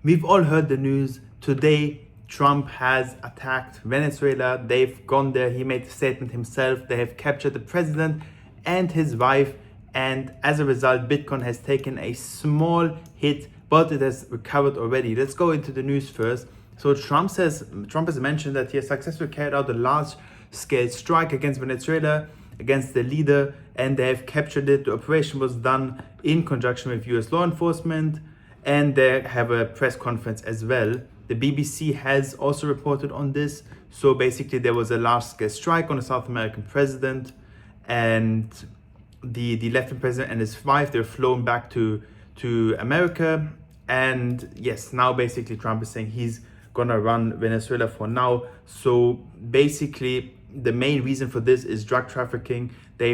We've all heard the news. Today, Trump has attacked Venezuela. They've gone there. He made a statement himself. They have captured the president and his wife. And as a result, Bitcoin has taken a small hit, but it has recovered already. Let's go into the news first. So Trump has mentioned that he has successfully carried out a large-scale strike against Venezuela, against the leader, and they have captured it. The operation was done in conjunction with US law enforcement, and they have a press conference as well. The BBC has also reported on this. So basically there was a large-scale strike on a South American president, and the left-wing president and his wife, they're flown back to America. And yes, now basically Trump is saying he's gonna run Venezuela for now. So basically the main reason for this is drug trafficking. The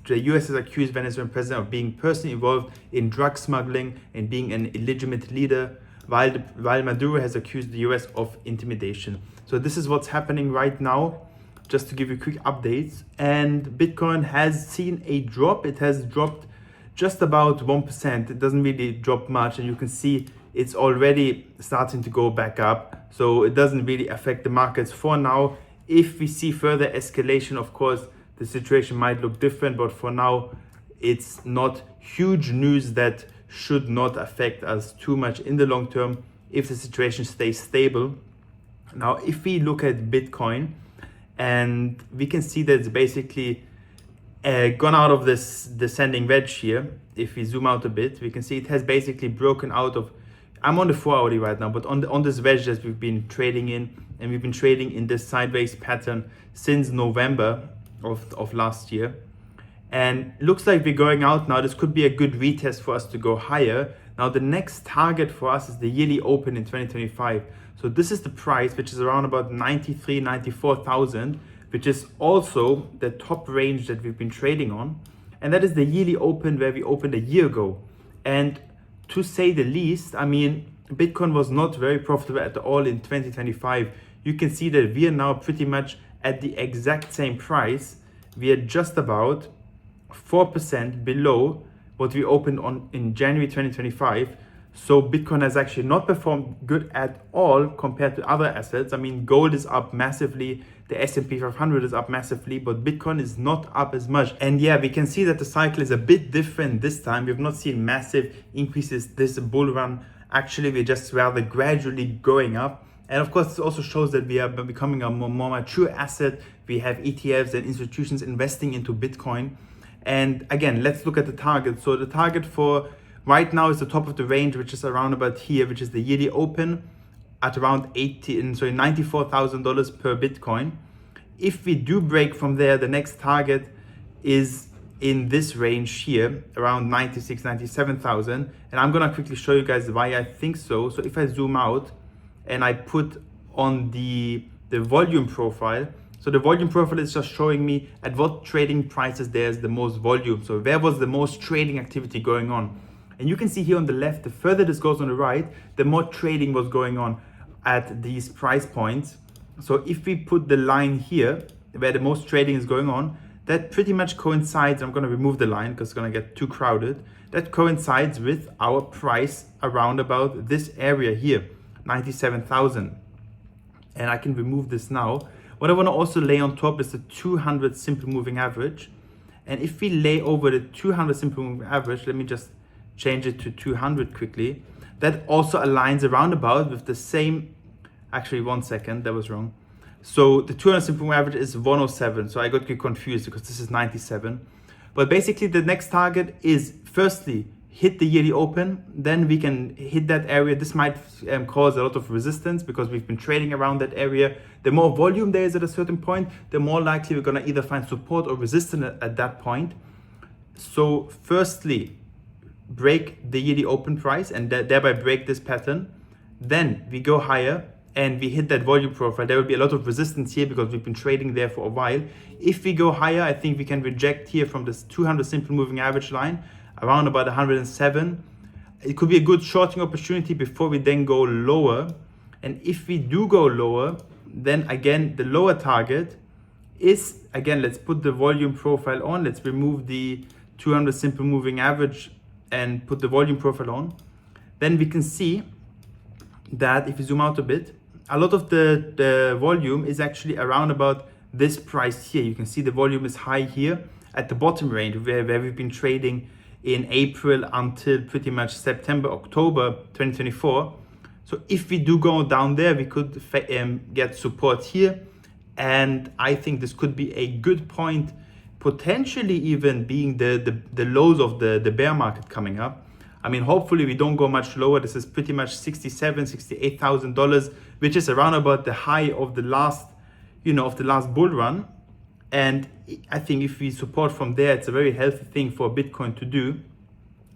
US has accused Venezuelan president of being personally involved in drug smuggling and being an illegitimate leader, while Maduro has accused the US of intimidation. So this is what's happening right now, just to give you quick updates. And Bitcoin has seen a drop. It has dropped just about 1%. It doesn't really drop much, and you can see it's already starting to go back up. So it doesn't really affect the markets for now. If we see further escalation, of course, the situation might look different, but for now, it's not huge news that should not affect us too much in the long term if the situation stays stable. Now, if we look at Bitcoin, and we can see that it's basically gone out of this descending wedge here. If we zoom out a bit, we can see it has basically broken out of, I'm on the 4-hourly right now, but on this wedge that we've been trading in, and we've been trading in this sideways pattern since November of last year. And looks like we're going out now. This could be a good retest for us to go higher. Now the next target for us is the yearly open in 2025. So this is the price, which is around about 94,000, which is also the top range that we've been trading on. And that is the yearly open where we opened a year ago. And to say the least, I mean, Bitcoin was not very profitable at all in 2025. You can see that we are now pretty much at the exact same price. We are just about 4% below what we opened on in January 2025. So Bitcoin has actually not performed good at all compared to other assets. I mean, gold is up massively, the S&P 500 is up massively, but Bitcoin is not up as much. And yeah, we can see that the cycle is a bit different this time. We've not seen massive increases this bull run. Actually, we're just rather gradually going up. And of course, this also shows that we are becoming a more mature asset. We have ETFs and institutions investing into Bitcoin. And again, let's look at the target. So the target for right now is the top of the range, which is around about here, which is the yearly open at around $94,000 per Bitcoin. If we do break from there, the next target is in this range here, around 96, 97,000. And I'm gonna quickly show you guys why I think so. So if I zoom out and I put on the volume profile, so the volume profile is just showing me at what trading prices there's the most volume. So where was the most trading activity going on? And you can see here on the left, the further this goes on the right, the more trading was going on at these price points. So if we put the line here, where the most trading is going on, that pretty much coincides, I'm gonna remove the line because it's gonna get too crowded. That coincides with our price around about this area here, 97,000. And I can remove this now. What I want to also lay on top is the 200 simple moving average. And if we lay over the 200 simple moving average, let me just change it to 200 quickly. That also aligns around about with the same, actually 1 second, that was wrong. So the 200 simple moving average is 107. So I got confused because this is 97. But basically the next target is firstly, hit the yearly open, then we can hit that area. This might cause a lot of resistance because we've been trading around that area. The more volume there is at a certain point, the more likely we're gonna either find support or resistance at that point. So firstly, break the yearly open price and thereby break this pattern. Then we go higher and we hit that volume profile. There will be a lot of resistance here because we've been trading there for a while. If we go higher, I think we can reject here from this 200 simple moving average line, around about 107. It could be a good shorting opportunity before we then go lower. And if we do go lower, then again, the lower target is, again, let's put the volume profile on. Let's remove the 200 simple moving average and put the volume profile on. then we can see that if you zoom out a bit, a lot of the volume is actually around about this price here. You can see the volume is high here at the bottom range where we've been trading in April until pretty much September, October 2024. So if we do go down there, we could get support here. And I think this could be a good point, potentially even being the lows of the bear market coming up. I mean, hopefully we don't go much lower. This is pretty much $67,000, $68,000, which is around about the high of the last, of the last bull run. And I think if we support from there, it's a very healthy thing for Bitcoin to do.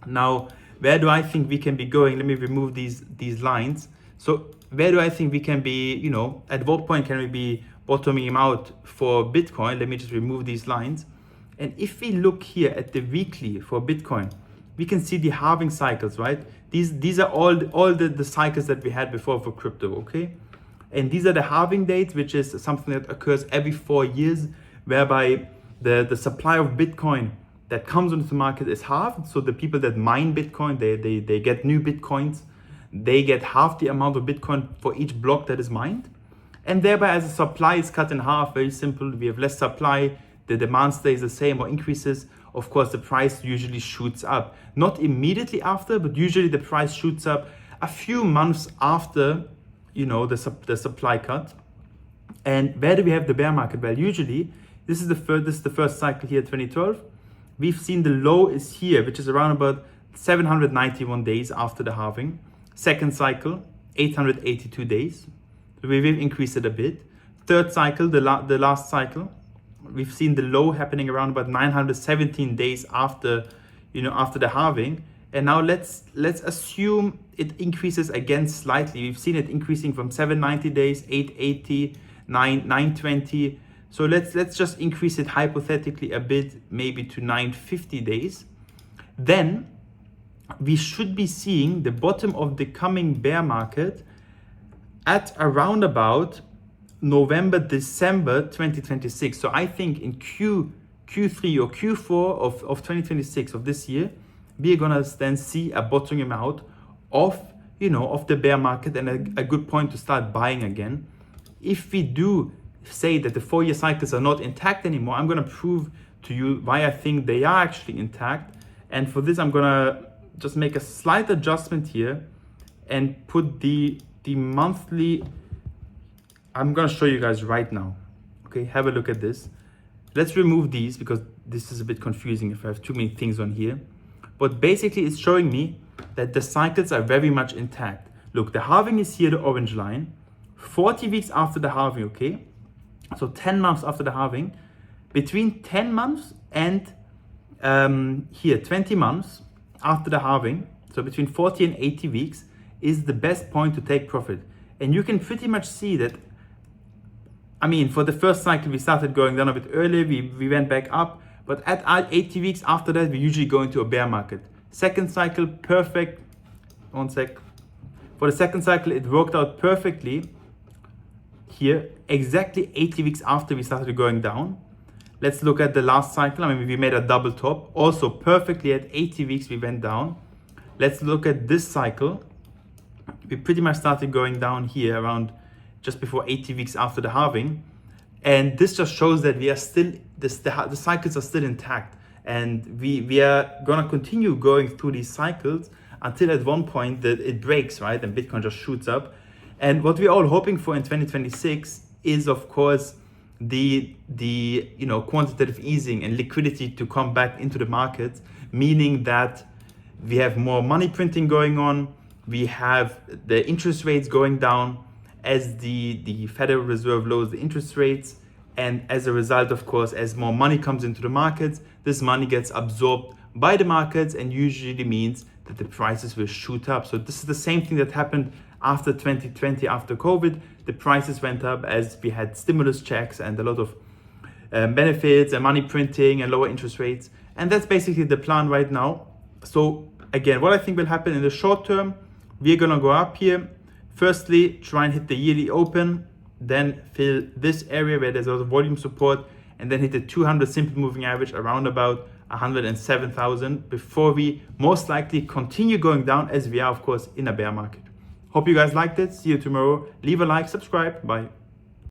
Now, where do I think we can be going? Let me remove these lines. So where do I think we can be, at what point can we be bottoming out for Bitcoin? Let me just remove these lines. And if we look here at the weekly for Bitcoin, we can see the halving cycles, right? These are all the cycles that we had before for crypto, okay? And these are the halving dates, which is something that occurs every 4 years, whereby the supply of Bitcoin that comes into the market is halved. So the people that mine Bitcoin, they get new Bitcoins. They get half the amount of Bitcoin for each block that is mined. And thereby, as the supply is cut in half, very simple, we have less supply, the demand stays the same or increases. Of course, the price usually shoots up. Not immediately after, but usually the price shoots up a few months after, the supply cut. And where do we have the bear market? Well, usually, this is the first cycle here, 2012. We've seen the low is here, which is around about 791 days after the halving. Second cycle, 882 days. So we've increased it a bit. Third cycle, the last cycle, we've seen the low happening around about 917 days after the halving. And now let's assume it increases again slightly. We've seen it increasing from 790 days, 880, 920. So let's just increase it hypothetically a bit, maybe to 950 days. Then we should be seeing the bottom of the coming bear market at around about November, December 2026. So I think in Q3 or Q4 of 2026 of this year, we're gonna then see a bottoming out of the bear market and a good point to start buying again. If we do say that the 4-year cycles are not intact anymore, I'm gonna prove to you why I think they are actually intact. And for this, I'm gonna just make a slight adjustment here and put the monthly. I'm gonna show you guys right now. Okay, have a look at this. Let's remove these because this is a bit confusing if I have too many things on here. But basically it's showing me that the cycles are very much intact. Look, the halving is here, the orange line. 40 weeks after the halving, okay? So 10 months after the halving. Between 10 months and 20 months after the halving, so between 40 and 80 weeks, is the best point to take profit. And you can pretty much see that, for the first cycle, we started going down a bit earlier, we went back up, but at 80 weeks after that, we usually go into a bear market. Second cycle, perfect. One sec. For the second cycle, it worked out perfectly here, exactly 80 weeks after we started going down. Let's look at the last cycle. We made a double top. Also perfectly at 80 weeks, we went down. Let's look at this cycle. We pretty much started going down here around just before 80 weeks after the halving. And this just shows that we are still, the cycles are still intact. And we are gonna continue going through these cycles until at one point that it breaks, right? And Bitcoin just shoots up. And what we're all hoping for in 2026 is, of course, the quantitative easing and liquidity to come back into the markets, meaning that we have more money printing going on, we have the interest rates going down as the Federal Reserve lowers the interest rates, and as a result, of course, as more money comes into the markets, this money gets absorbed by the markets and usually means that the prices will shoot up. So this is the same thing that happened after 2020, after COVID. The prices went up as we had stimulus checks and a lot of benefits and money printing and lower interest rates. And that's basically the plan right now. So again, what I think will happen in the short term, we're gonna go up here. Firstly, try and hit the yearly open, then fill this area where there's a lot of volume support, and then hit the 200 simple moving average around about 107,000 before we most likely continue going down, as we are of course in a bear market. Hope you guys liked it. See you tomorrow. Leave a like, subscribe. Bye.